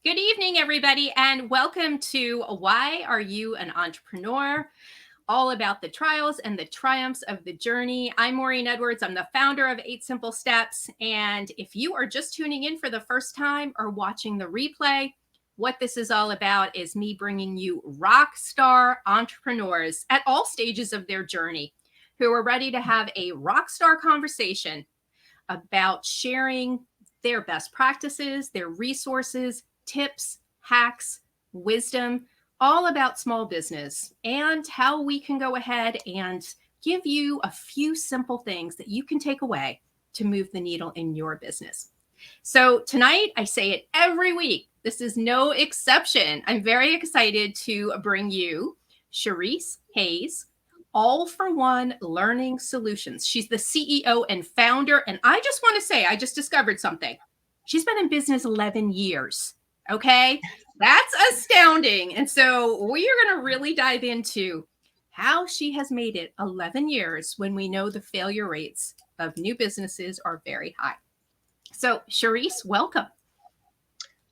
Good evening, everybody, and welcome to Why Are You an Entrepreneur? All about the trials and the triumphs of the journey. I'm Maureen Edwards. I'm the founder of 8 Simple Steps. And if you are just tuning in for the first time or watching the replay, what this is all about is me bringing you rock star entrepreneurs at all stages of their journey who are ready to have a rock star conversation about sharing their best practices, their resources, tips, hacks, wisdom, all about small business and how we can go ahead and give you a few simple things that you can take away to move the needle in your business. So tonight, I say it every week. This is no exception. I'm very excited to bring you Charice Hayes, All for One Learning Solutions. She's the CEO and founder. And I just want to say, I just discovered something. She's been in business 11 years. Okay, that's astounding. And so we are going to really dive into how she has made it 11 years when we know the failure rates of new businesses are very high. So, Charice, welcome.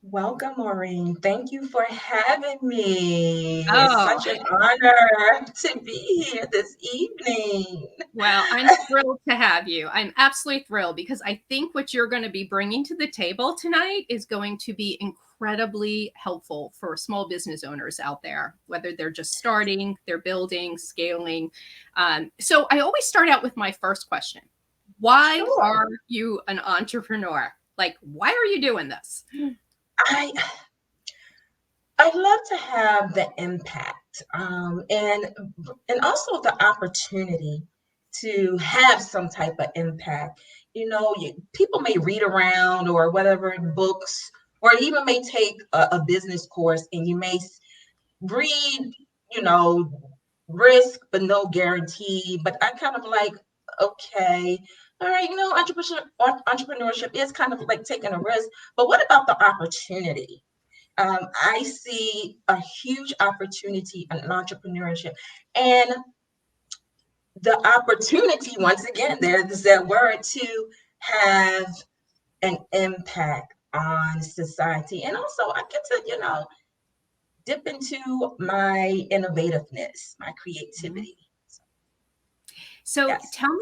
Welcome, Maureen. Thank you for having me. It's such an honor to be here this evening. Well, I'm thrilled to have you. I'm absolutely thrilled because I think what you're going to be bringing to the table tonight is going to be incredibly helpful for small business owners out there, whether they're just starting, they're building, scaling. So I always start out with my first question. Why are you an entrepreneur? Like, why are you doing this? I love to have the impact and also the opportunity to have some type of impact. You know, people may read around or whatever in books, or even may take a business course, and you may read, risk but no guarantee. But I kind of like, okay, all right, entrepreneurship is kind of like taking a risk, but what about the opportunity? I see a huge opportunity in entrepreneurship, and the opportunity, once again, there's that word, to have an impact on society. And also I get to, dip into my innovativeness, my creativity. So yes. Tell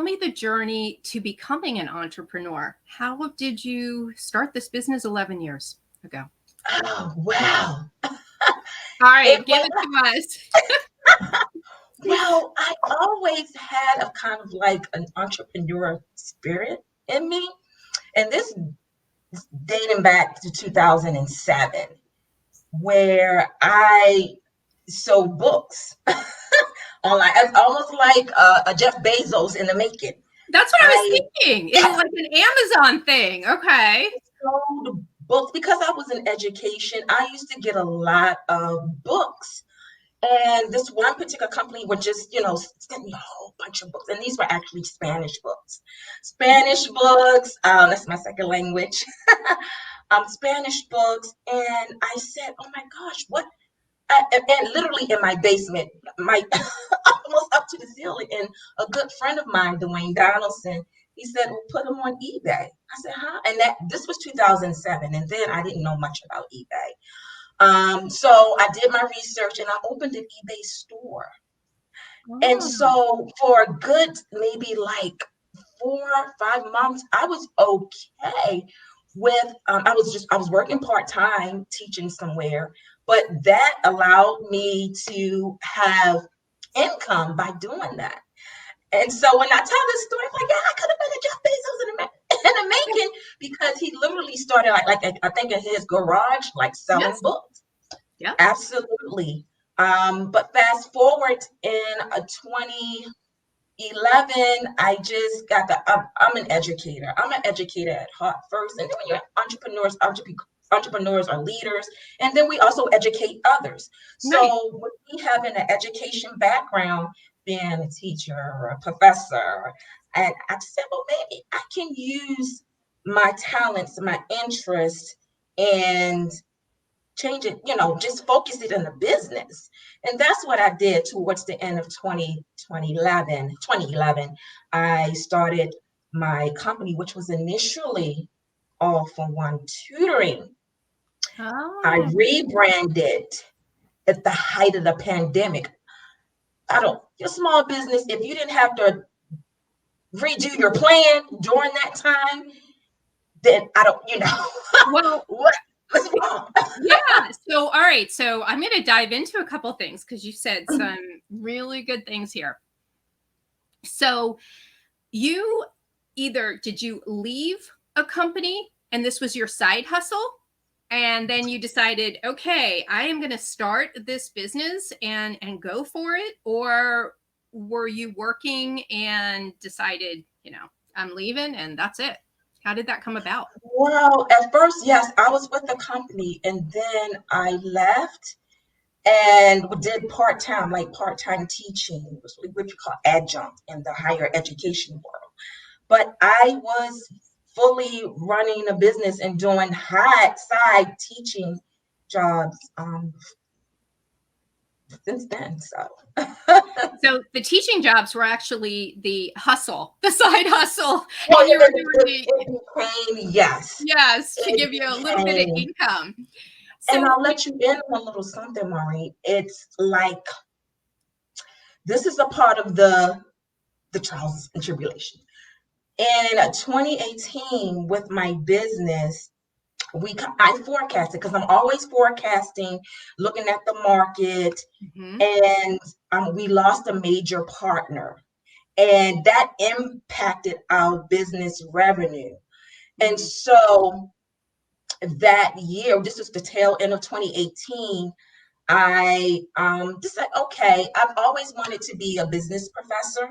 me the journey to becoming an entrepreneur. How did you start this business 11 years ago? Oh, wow. All right, give it to us. Well, I always had a kind of like an entrepreneur spirit in me. And this is dating back to 2007, where I sold books online. It's almost like a Jeff Bezos in the making. That's what I was thinking. It was like an Amazon thing. Okay. Sold books because I was in education. I used to get a lot of books. And this one particular company would just, send me a whole bunch of books. And these were actually Spanish books. That's my second language. Spanish books. And I said, oh my gosh, what? And literally in my basement, almost up to the ceiling. And a good friend of mine, Dwayne Donaldson, he said, well, put them on eBay. I said, huh? And this was 2007. And then I didn't know much about eBay. So I did my research and I opened an eBay store. Oh. And so for a good, maybe like 4 or 5 months, I was okay with, I was working part-time teaching somewhere, but that allowed me to have income by doing that. And so when I tell this story, I'm like, yeah, I could have been a Jeff Bezos in the making, because he literally started like I think in his garage, like selling books. Yeah, absolutely. But fast forward in 2011, I just got I'm an educator. I'm an educator at heart first, and then when you're entrepreneurs are leaders, and then we also educate others. So with me having an education background, being a teacher or a professor, and I said, well, maybe I can use my talents, my interest, and change it, just focus it in the business. And that's what I did towards the end of 2011. I started my company, which was initially All for One Tutoring. I Oh, rebranded at the height of the pandemic. Your small business, if you didn't have to redo your plan during that time, then I don't, well, what's wrong? yeah. So, all right. So, I'm going to dive into a couple things because you said some really good things here. So, you did you leave a company and this was your side hustle? And then you decided, okay, I am going to start this business and go for it? Or were you working and decided, I'm leaving and that's it? How did that come about? Well, at first, yes, I was with the company and then I left and did part-time, like part-time teaching, what you call adjunct in the higher education world. But I was fully running a business and doing high side teaching jobs since then. So, So the teaching jobs were actually the hustle, the side hustle, well, and you were doing it became, yes, yes, to it give you a little bit of became, income. and So I'll let you in on a little something, Maureen. It's like this is a part of the trials and tribulations. In 2018, with my business, I forecasted because I'm always forecasting, looking at the market, mhm, and we lost a major partner, and that impacted our business revenue. And mhm, so that year, this was the tail end of 2018. I just said, okay, I've always wanted to be a business professor.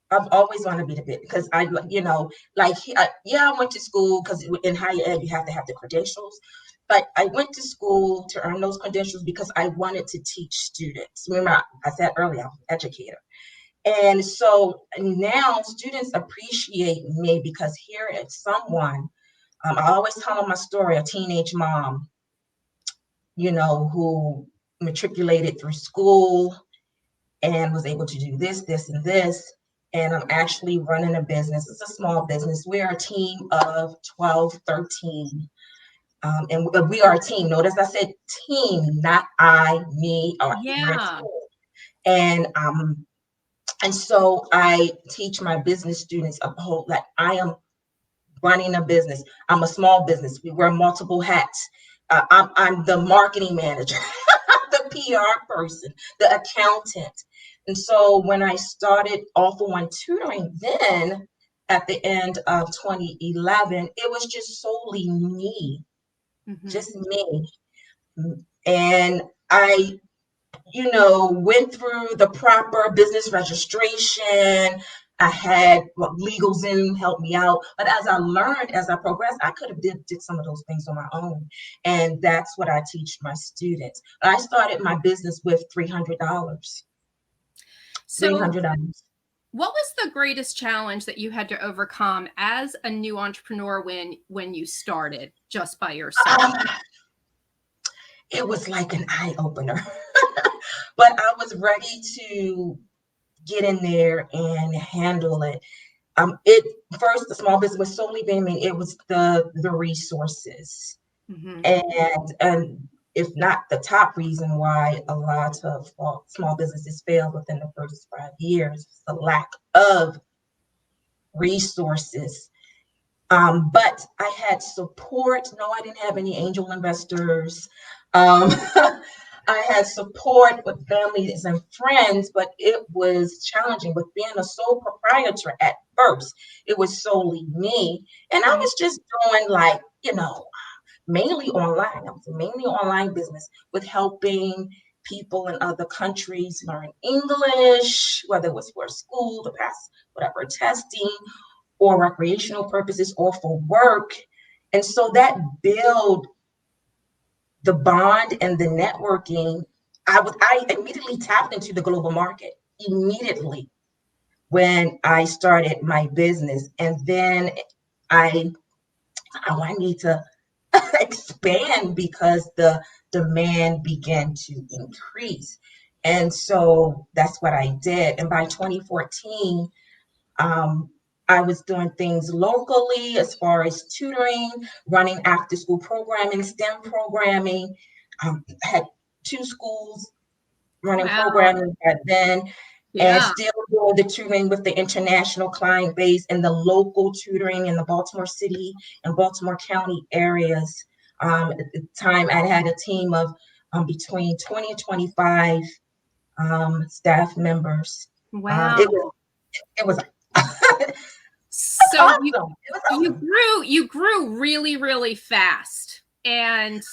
I've always wanted to be the bit because I went to school because in higher ed you have to have the credentials. But I went to school to earn those credentials because I wanted to teach students. Remember, I said earlier, I'm an educator. And so now students appreciate me because here is someone, I always tell them my story, a teenage mom, who matriculated through school, and was able to do this, this, and this. And I'm actually running a business. It's a small business. We're a team of 12, 13. And we are a team. Notice I said team, not I, me, or we're a yeah, team. And so I teach my business students a whole that I am running a business. I'm a small business. We wear multiple hats. I'm the marketing manager, the PR person, the accountant. And so when I started All for One tutoring, then at the end of 2011, it was just solely me, mhm. just me. And I went through the proper business registration. I had legal Zoom help me out. But as I learned, as I progressed, I could have did some of those things on my own. And that's what I teach my students. I started my business with $300. So $300. what was the greatest challenge that you had to overcome as a new entrepreneur when you started just by yourself? Um, it was like an eye opener, but I was ready to get in there and handle it. It first the small business was solely being me. It was the resources, Mhm. and if not the top reason why a lot of small businesses fail within the first 5 years, the lack of resources. But I had support. No, I didn't have any angel investors. I had support with families and friends, but it was challenging. With being a sole proprietor at first, it was solely me. And I Okay. was just doing mainly online. I was a mainly online business with helping people in other countries learn English, whether it was for school, to pass whatever testing, or recreational purposes or for work. And so that build the bond and the networking. I immediately tapped into the global market immediately when I started my business. And then I I need to expand because the demand began to increase. And so that's what I did. And by 2014, I was doing things locally as far as tutoring, running after school programming, STEM programming. Had two schools running Wow. programming back then, and Yeah. still doing the tutoring with the international client base and the local tutoring in the Baltimore City and Baltimore County areas. At the time, I had a team of between 20 and 25 staff members. It was Wow. it was So awesome. It was you awesome. grew really really fast. And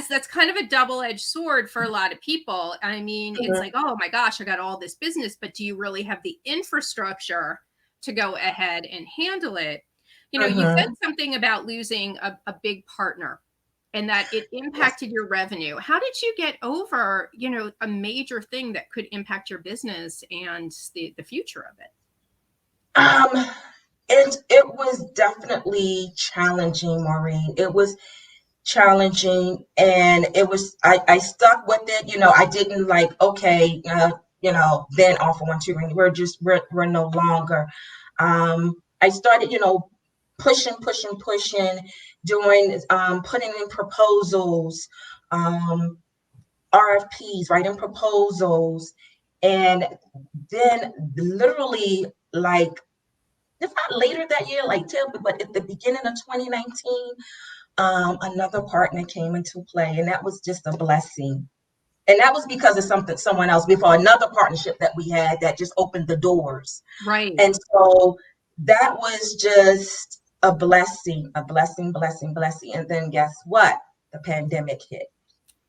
that's kind of a double-edged sword for a lot of people. I mean, it's Mhm, like, oh my gosh, I got all this business, but do you really have the infrastructure to go ahead and handle it? You said mhm. something about losing a big partner and that it impacted your revenue. How did you get over, a major thing that could impact your business and the future of it? Um, it was definitely challenging, Maureen. It was challenging, and I stuck with it. I didn't like, okay, then off of one tutoring. We're no longer. I started, pushing, doing putting in proposals, um, RFPs, writing proposals, and then literally like if not later that year, like but at the beginning of 2019, another partner came into play, and that was just a blessing. And that was because of someone else before another partnership that we had that just opened the doors. Right. And so that was just a blessing. And then guess what? The pandemic hit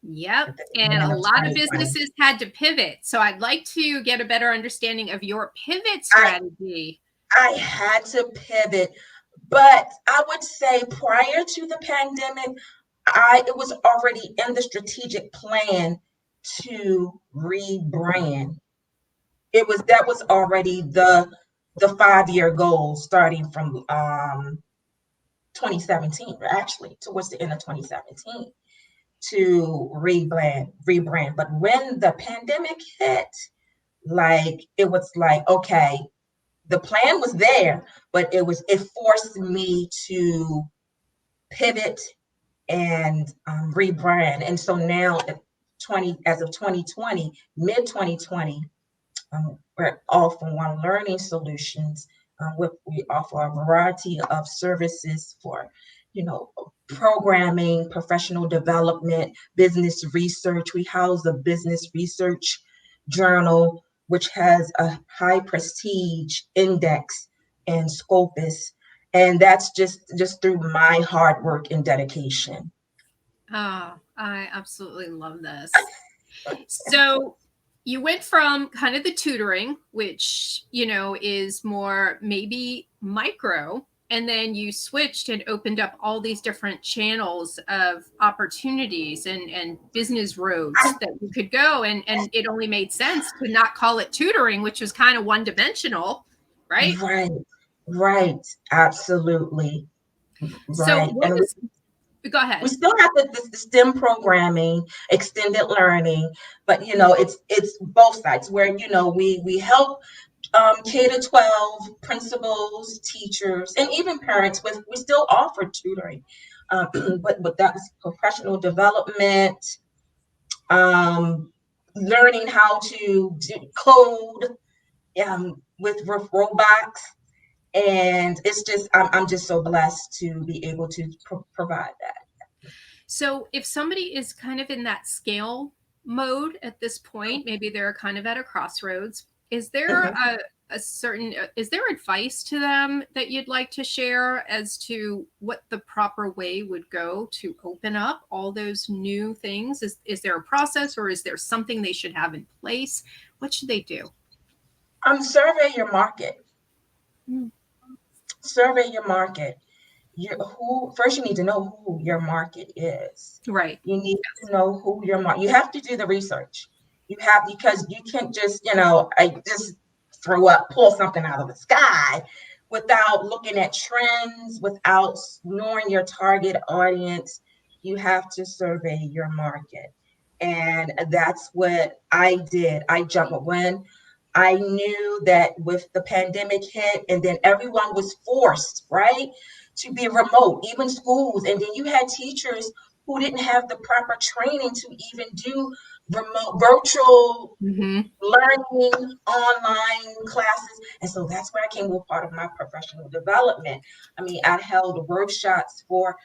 Yep. at the And beginning a of lot of 2020. businesses had to pivot. So I'd like to get a better understanding of your pivot I strategy. I had to pivot, but I would say prior to the pandemic, I it was already in the strategic plan to rebrand. That was already the 5-year goal starting from 2017, actually towards the end of 2017 to rebrand. But when the pandemic hit, like it was like, okay, the plan was there, but it forced me to pivot and rebrand. And so now, as of 2020, mid 2020, we're offering One Learning Solutions. We offer a variety of services for, programming, professional development, business research. We house a business research journal, which has a high prestige index and Scopus. And that's just through my hard work and dedication. Oh, I absolutely love this. So you went from kind of the tutoring, which, is more maybe micro, and then you switched and opened up all these different channels of opportunities and business roads that you could go. And it only made sense to not call it tutoring, which was kind of one dimensional, right? Right, right, absolutely, So right. what And was, go we ahead. still have the STEM programming, extended learning, but it's both sides where we help K to 12 principals, teachers, and even parents. With we still offer tutoring, but that's professional development, um, learning how to code with robots. And it's just I'm just so blessed to be able to provide that. So if somebody is kind of in that scale mode at this point, maybe they're kind of at a crossroads, is there Mhm. is there advice to them that you'd like to share as to what the proper way would go to open up all those new things? Is there a process, or is there something they should have in place? What should they do? Survey your market. Mm. Survey your market. Who first you need to know who your market is. Right. You need to know who your market. You have to do the research. You have because you can't just I just pull something out of the sky without looking at trends, without knowing your target audience. You have to survey your market, and that's what I did. I jumped when I knew that with the pandemic hit, and then everyone was forced, right, to be remote, even schools. And then you had teachers who didn't have the proper training to even do remote, virtual Mm-hmm. learning, online classes. And so that's where I came with part of my professional development. I mean, I held workshops for,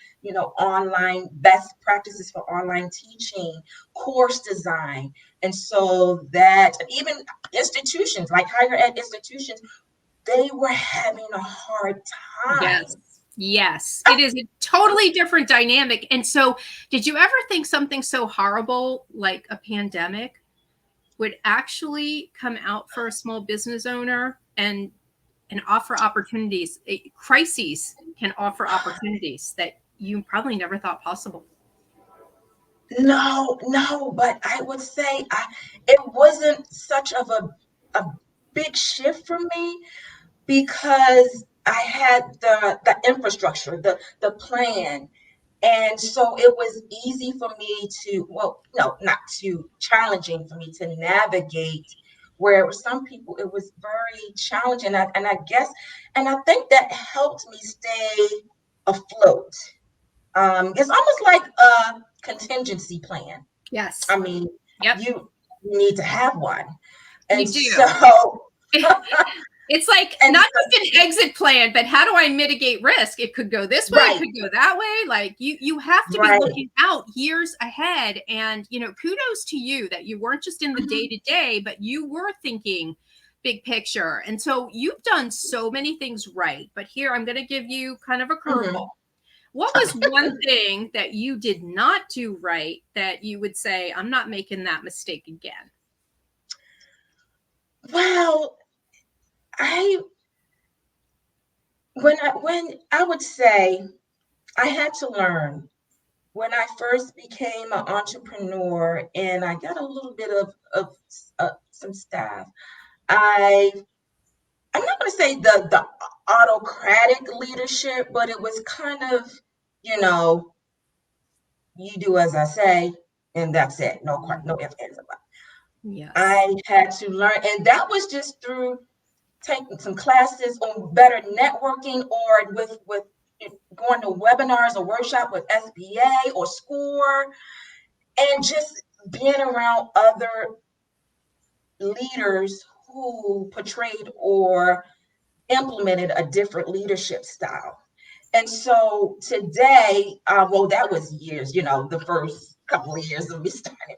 online best practices for online teaching, course design. And so that even institutions like higher ed institutions, they were having a hard Yes. time. Yes. It is a totally different dynamic. And so, did you ever think something so horrible like a pandemic would actually come out for a small business owner and offer opportunities? Crises can offer opportunities that you probably never thought possible. No, no, but I would say it wasn't such of a big shift for me because I had the infrastructure, the plan. And so it was easy for me to, well, no, not too challenging for me to navigate where some people it was very challenging. And I guess, and I think that helped me stay afloat. It's almost like a contingency plan. Yes. I mean, Yep. you need to have one. And You so, do. It's like and not so, just an exit plan, but how do I mitigate risk? It could go this way, it right, could go that way. Like you have to be right. looking out years ahead. And kudos to you that you weren't just in the day Mhm, to day, but you were thinking big picture. And so you've done so many things right. But here I'm going to give you kind of a curveball. mhm. What was one thing that you did not do right that you would say, I'm not making that mistake again? Well, I when I would say I had to learn when I first became an entrepreneur and I got a little bit of some staff. I I'm not going to say the autocratic leadership, but it was kind of, you know, you do as I say, and that's it. No ifs, ands, or buts. Yes. I had to learn, and that was just through taking some classes on better networking or with going to webinars or workshop with SBA or SCORE, and just being around other leaders who portrayed or implemented a different leadership style. And so today, well, that was years, the first couple of years of me starting.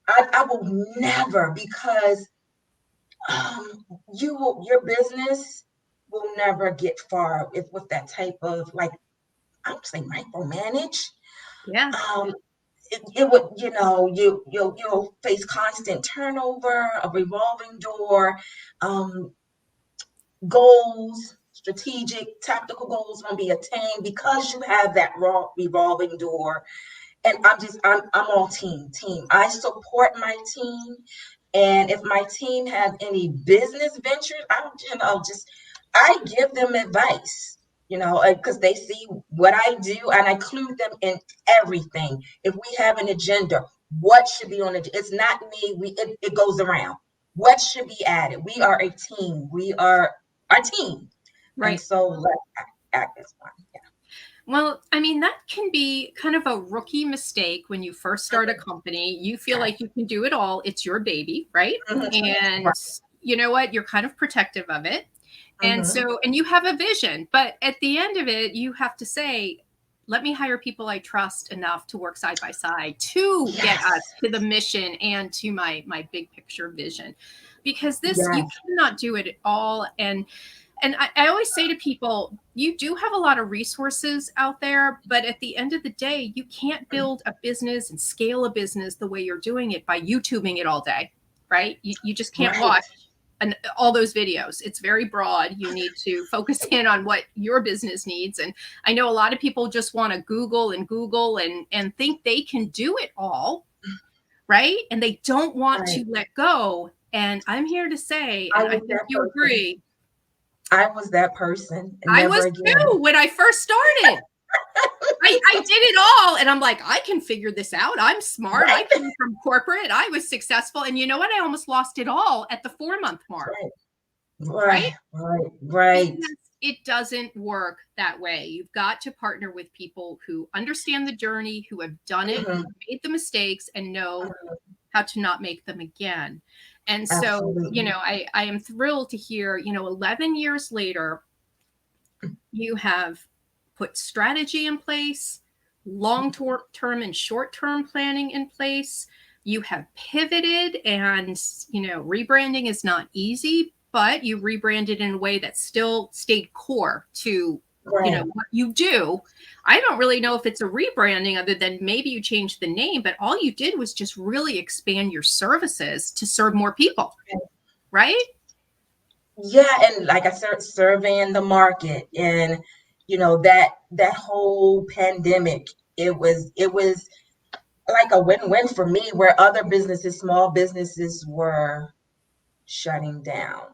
I will never, because your business will never get far if with that type of, like, I would say, micromanage. Yeah. Um, it would, you'll face constant turnover, a revolving door, um, goals, strategic, tactical goals won't be attained because you have that raw revolving door. And I'm all team. I support my team. And if my team have any business ventures, I give them advice, because they see what I do and I include them in everything. If we have an agenda, what should be on it? It's not me. It goes around. What should be added? We are a team. We are our team. And Right. so let's act as one. Well, I mean, that can be kind of a rookie mistake when you first start a company. You feel Yeah. like you can do it all. It's your baby, right? Mhm. And you know what? You're kind of protective of it. And Mhm. so, and you have a vision, but at the end of it, you have to say, let me hire people I trust enough to work side by side to get us Yes. to the mission and to my big picture vision. Because this, you Yes. cannot do it all. And I always say to people, you do have a lot of resources out there, but at the end of the day, you can't build a business and scale a business the way you're doing it by YouTubing it all day, right? You just can't Right. watch all those videos. It's very broad. You need to focus in on what your business needs. And I know a lot of people just want to Google and think they can do it all, right? And they don't want Right. to let go. And I'm here to say, I and I was think that you person. agree, I was that person. And I never was again. too when I first started. I did it all. And I'm like, I can figure this out. I'm smart. I Right, came from corporate. I was successful. And you know what? I almost lost it all at the 4-month mark, right, right? right, right, right. Because it doesn't work that way. You've got to partner with people who understand the journey, who have done it, who Mhm, made the mistakes, and know mhm. how to not make them again. And so, Absolutely. I am thrilled to hear, 11 years later, you have put strategy in place, long term and short term planning in place. You have pivoted, and rebranding is not easy, but you rebranded in a way that still stayed core to Right. what you do. I don't really know if it's a rebranding other than maybe you changed the name, but all you did was just really expand your services to serve more people, right? Yeah, and like I said, surveying the market, and that whole pandemic, it was like a win-win for me, where other businesses, small businesses, were shutting down.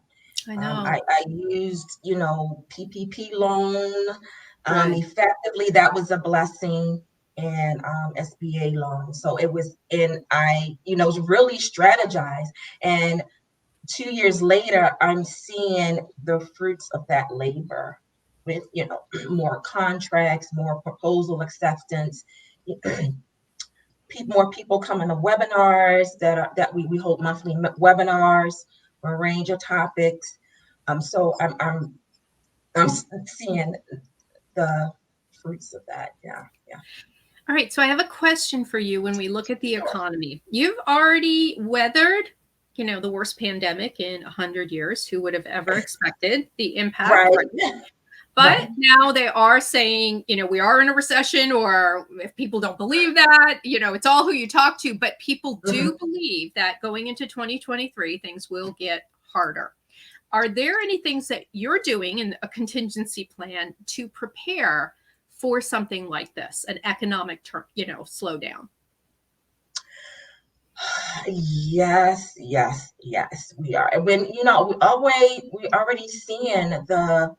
I know. I used, PPP loan, Good. effectively. That was a blessing, and SBA loan. So it was, and I, really strategized. And 2 years later, I'm seeing the fruits of that labor with, more contracts, more proposal acceptance, more people coming to webinars that we hold monthly webinars for a range of topics. So I'm seeing the fruits of that. Yeah, yeah. All right, so I have a question for you. When we look at the Sure. economy, you've already weathered, the worst pandemic in 100 years. Who would have ever expected the impact, Right, right? But right. now they are saying, we are in a recession, or if people don't believe that, it's all who you talk to. But people Mhm. do believe that going into 2023, things will get harder. Are there any things that you're doing in a contingency plan to prepare for something like this, an economic slowdown? Yes, yes, yes, we are. And when we already seeing the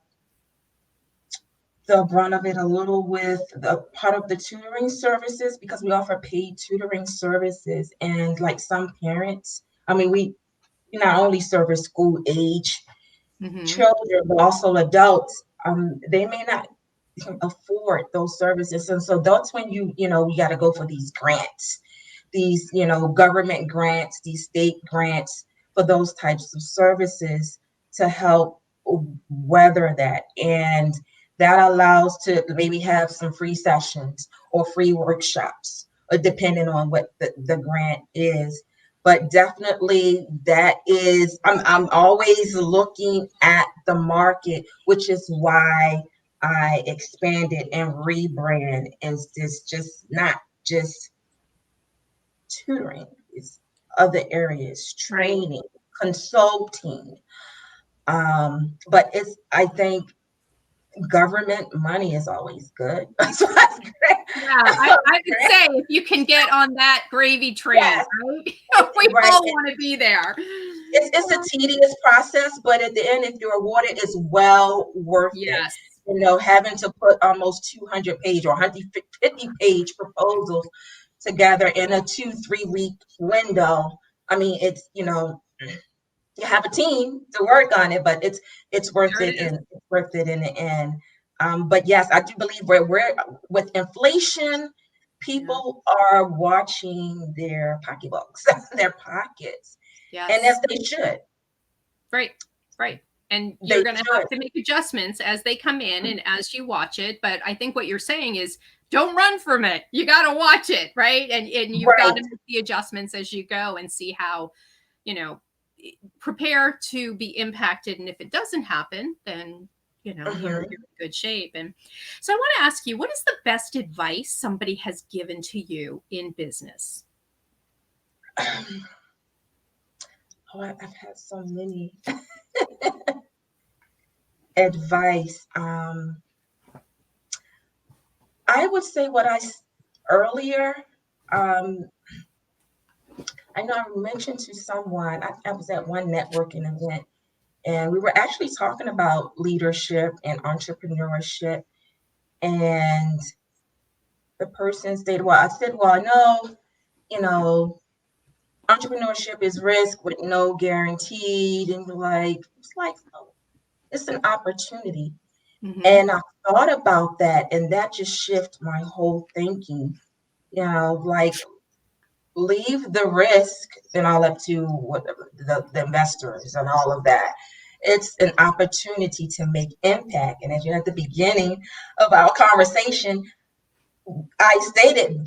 brunt of it a little with the part of the tutoring services, because we offer paid tutoring services. And like some parents, I mean, we not only service school age Mm-hmm. children, but also adults. They may not afford those services. And so that's when we got to go for these grants, these, government grants, these state grants, for those types of services to help weather that. And that allows to maybe have some free sessions or free workshops, depending on what the grant is. But definitely, I'm always looking at the market, which is why I expanded and rebrand. Is this just not just tutoring, it's other areas, Right. training, consulting. But I think government money is always good. So that's great. Yeah, I would say if you can get on that gravy train, Yes, right? We right. all want to be there. It's a tedious process, but at the end, if you're awarded, it's well worth it. Yes. Having to put almost 200-page or 150-page proposals together in a 2-3 week window. I mean, you have a team to work on it, but it's worth Sure it it, is. and it's worth it in the end. But yes, I do believe we're with inflation, Yeah. people are watching their pocketbooks, their pockets, and as Yes. they should. Right. Right. And you're They going to have should. to make adjustments as they come in and as you watch it. But I think what you're saying is don't run from it. You got to watch it. Right. And you've got Right. to make the adjustments as you go and see how, you know, prepare to be impacted. And if it doesn't happen, then, you're Mhm. in good shape. And so I want to ask you, what is the best advice somebody has given to you in business? Oh, I've had so many advice. I would say what earlier. Um, I know I mentioned to someone, I was at one networking event, and we were actually talking about leadership and entrepreneurship. And the person stated, well, I said, well, I know, you know, entrepreneurship is risk with no guaranteed. And it's like, no, it's an opportunity. Mm-hmm. And I thought about that, and that just shifted my whole thinking. Like, leave the risk and all up to what the investors and all of that. It's an opportunity to make impact. And as you know, at the beginning of our conversation, I stated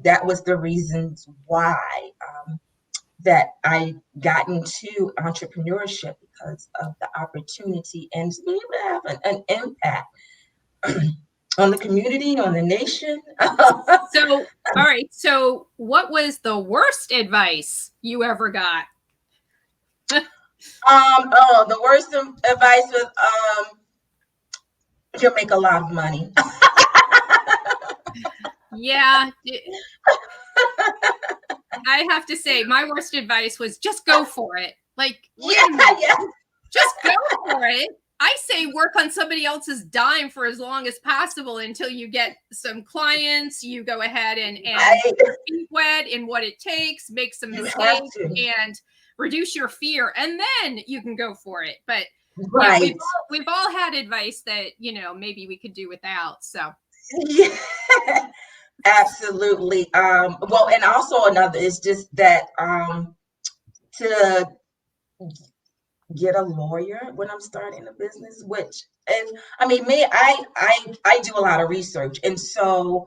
that was the reasons why that I got into entrepreneurship, because of the opportunity and to be able to have an impact on the community, on the nation. So, all right. So, what was the worst advice you ever got? The worst advice was you'll make a lot of money. Yeah, I have to say, my worst advice was just go for it. Like, wait a minute, Yeah. just go for it. I say work on somebody else's dime for as long as possible until you get some clients. You go ahead and Right. feet wet in what it takes, make some You have mistakes, to. and reduce your fear, and then you can go for it. But yeah, Right. we've all had advice that maybe we could do without. So Yeah. Absolutely. Well, and also another is just that to get a lawyer when I'm starting a business, which, and I mean, me, I do a lot of research, and so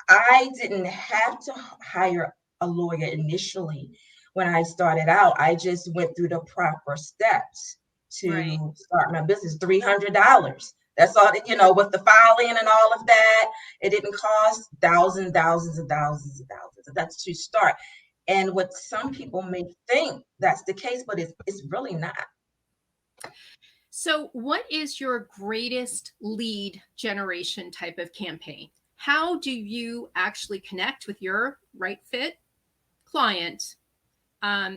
I didn't have to hire a lawyer initially when I started out. I just went through the proper steps right. to start my business. $300. That's all, with the filing and all of that. It didn't cost thousands and thousands and thousands. That's to start. And what some people may think that's the case, but it's really not. So, what is your greatest lead generation type of campaign? How do you actually connect with your right fit client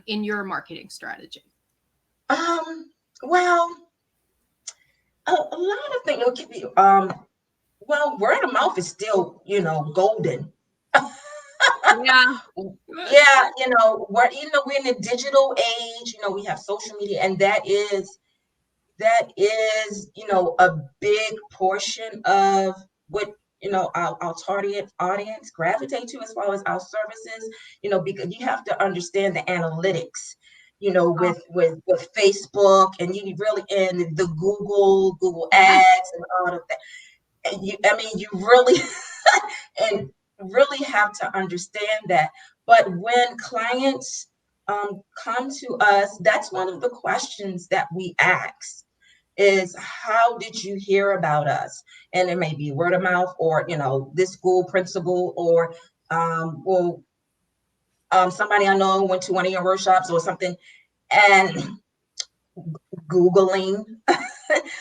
in your marketing strategy? Well, a lot of things. Well, word of mouth is still, golden. Yeah. Yeah, we're in the digital age. We have social media, and that is a big portion of what our target audience gravitate to as far as our services. Because you have to understand the analytics. Oh, With Facebook, and you really in the Google yeah. ads and all of that. And you really and really have to understand that. But when clients come to us, that's one of the questions that we ask is, how did you hear about us? And it may be word of mouth, or this school principal, or well, somebody I know went to one of your workshops or something, and Googling.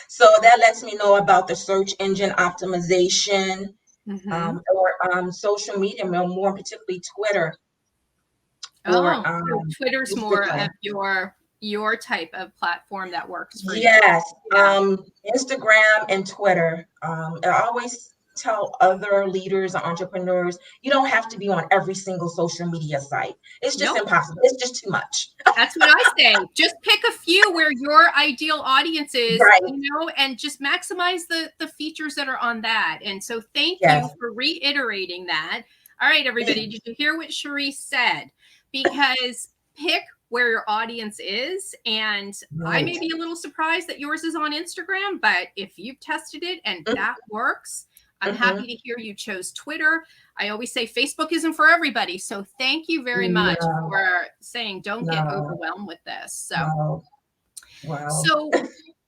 So that lets me know about the search engine optimization, Mm-hmm. or social media, more particularly Twitter, or Oh, so Twitter's more of Instagram. your type of platform that works for you. Yes, Yeah. Instagram and Twitter. I always tell other leaders or entrepreneurs, you don't have to be on every single social media site. It's just Nope. impossible. It's just too much. That's what I say. Just pick a few where your ideal audience is, Right. and just maximize the features that are on that. And so thank you Yes. for reiterating that. All right, everybody, did you hear what Charice said? Because pick where your audience is. And I Right. may be a little surprised that yours is on Instagram, but if you've tested it and that works, I'm happy Mm-hmm. to hear you chose Twitter. I always say Facebook isn't for everybody. So thank you very much No, for saying don't get no, overwhelmed with this. no. Wow. So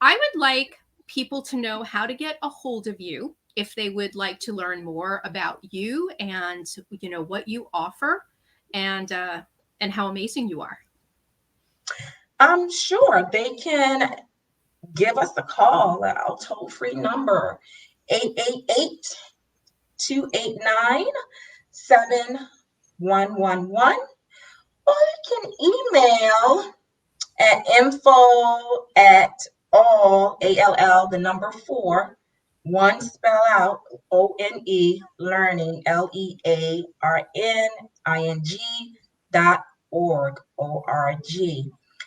I would like people to know how to get a hold of you if they would like to learn more about you and what you offer and how amazing you are. I'm sure they can give us a call at our toll-free number, 888-289-7111, or you can email at info at all, the number 4, one spell out ONE learning learning.org.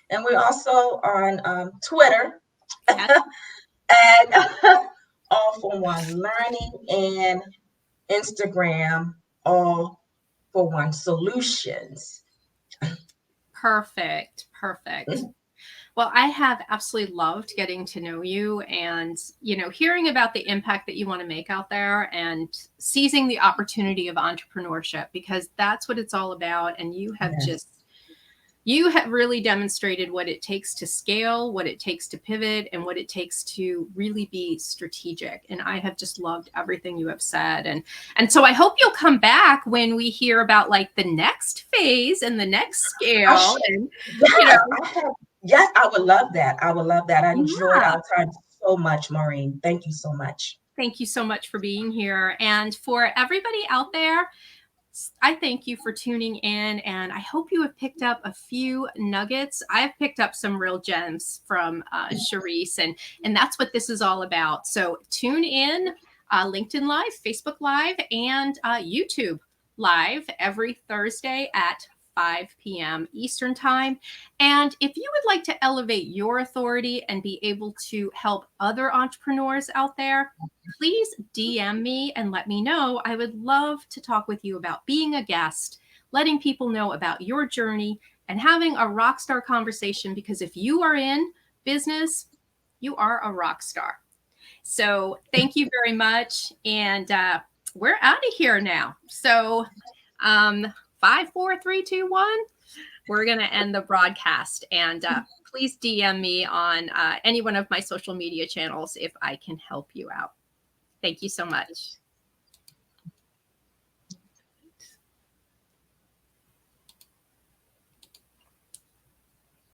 And we're also on Twitter Yes. and all for one learning, and Instagram all for one solutions. Perfect. Perfect. Well, I have absolutely loved getting to know you and, hearing about the impact that you want to make out there and seizing the opportunity of entrepreneurship, because that's what it's all about. And Yes. you have really demonstrated what it takes to scale, what it takes to pivot, and what it takes to really be strategic. And I have just loved everything you have said. And so I hope you'll come back when we hear about like the next phase and the next I scale. should, And, you yes, know, I have, yes, I would love that. I would love that. I enjoyed yeah. our time so much, Maureen. Thank you so much. Thank you so much for being here. And for everybody out there, I thank you for tuning in, and I hope you have picked up a few nuggets. I've picked up some real gems from Charice, and that's what this is all about. So tune in, LinkedIn Live, Facebook Live, and YouTube Live every Thursday at 5 p.m. Eastern Time. And if you would like to elevate your authority and be able to help other entrepreneurs out there, please DM me and let me know. I would love to talk with you about being a guest, letting people know about your journey, and having a rock star conversation, because if you are in business, you are a rock star. So thank you very much. And we're out of here now. So 5, 4, 3, 2, 1, we're going to end the broadcast. And please DM me on any one of my social media channels if I can help you out. Thank you so much.